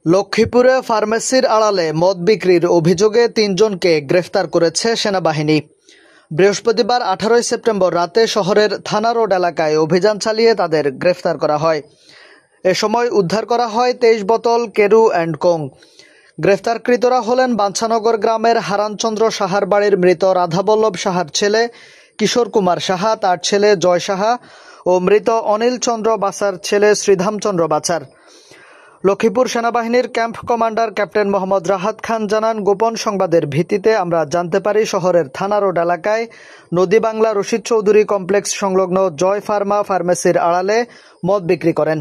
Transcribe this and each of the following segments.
লক্ষ্মীপুরে ফার্মেসির আড়ালে মদ বিক্রির অভিযোগে ৩ জনকে গ্রেফতার করেছে সেনাবাহিনী। বৃহস্পতিবার ১৮ সেপ্টেম্বর রাতে শহরের থানা রোড এলাকায় অভিযান চালিয়ে তাদের গ্রেফতার করা হয়। এ সময় উদ্ধার করা হয় ২৩ বোতল কেরু অ্যান্ড কোং। গ্রেফতারকৃতরা হলেন বাঞ্ছানগর গ্রামের হারানচন্দ্র সাহার বাড়ির মৃত রাধাবল্লভ সাহার ছেলে কিশোর কুমার সাহা, তার ছেলে জয় সাহা ও মৃত অনিল চন্দ্র বাছার ছেলে শ্রীধামচন্দ্র বাছার। লক্ষ্মীপুর সেনাবাহিনীর camp commander captain Mohammad Rahat Khan জানান, গোপন সংবাদের ভিত্তিতে আমরা জানতে পারি শহরের থানা রোড এলাকায় নদী বাংলা রশিদ চৌধুরী কমপ্লেক্স সংলগ্ন জয় ফার্মা ফার্মেসির আড়ালে মদ বিক্রি করেন।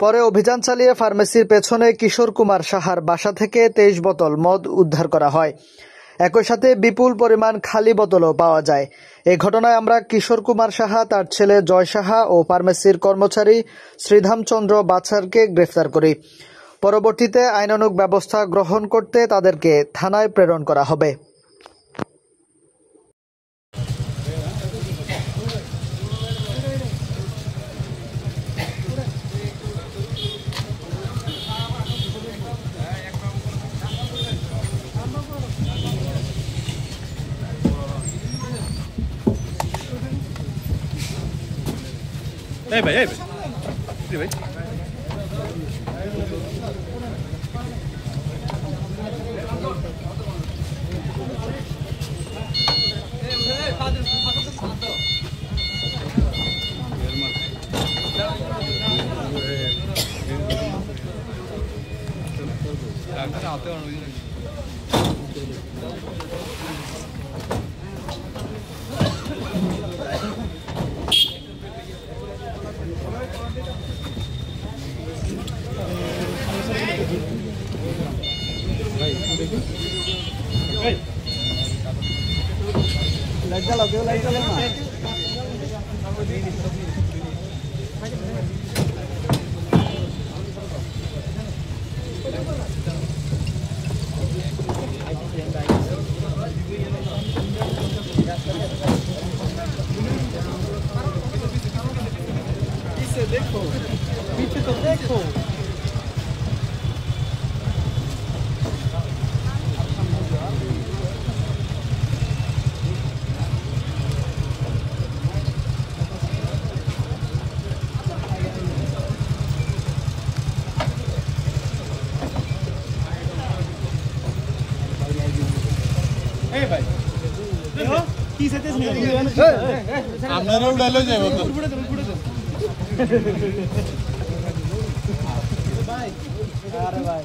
পরে অভিযান চালিয়ে ফার্মেসির পেছনে কিশোর কুমার সাহার বাসা থেকে ২৩ বোতল মদ উদ্ধার করা হয়। একই সাথে বিপুল পরিমাণ খালি বোতলও পাওয়া যায়। এই ঘটনায় আমরা কিশোর কুমার সাহা, তার ছেলে জয় সাহা ও ফার্মেসির কর্মচারী শ্রীধামচন্দ্র বাছারকে গ্রেফতার করি। পরবর্তীতে আইনানুগ ব্যবস্থা গ্রহণ করতে তাদেরকে থানায় প্রেরণ করা হবে। এই ভাই ভাই লাইট জ্বালাও देखो पीछे तो देखो। ভাই দেখো কি সাথে আপনারা উড়ালো যাবে তো ভাই আরে ভাই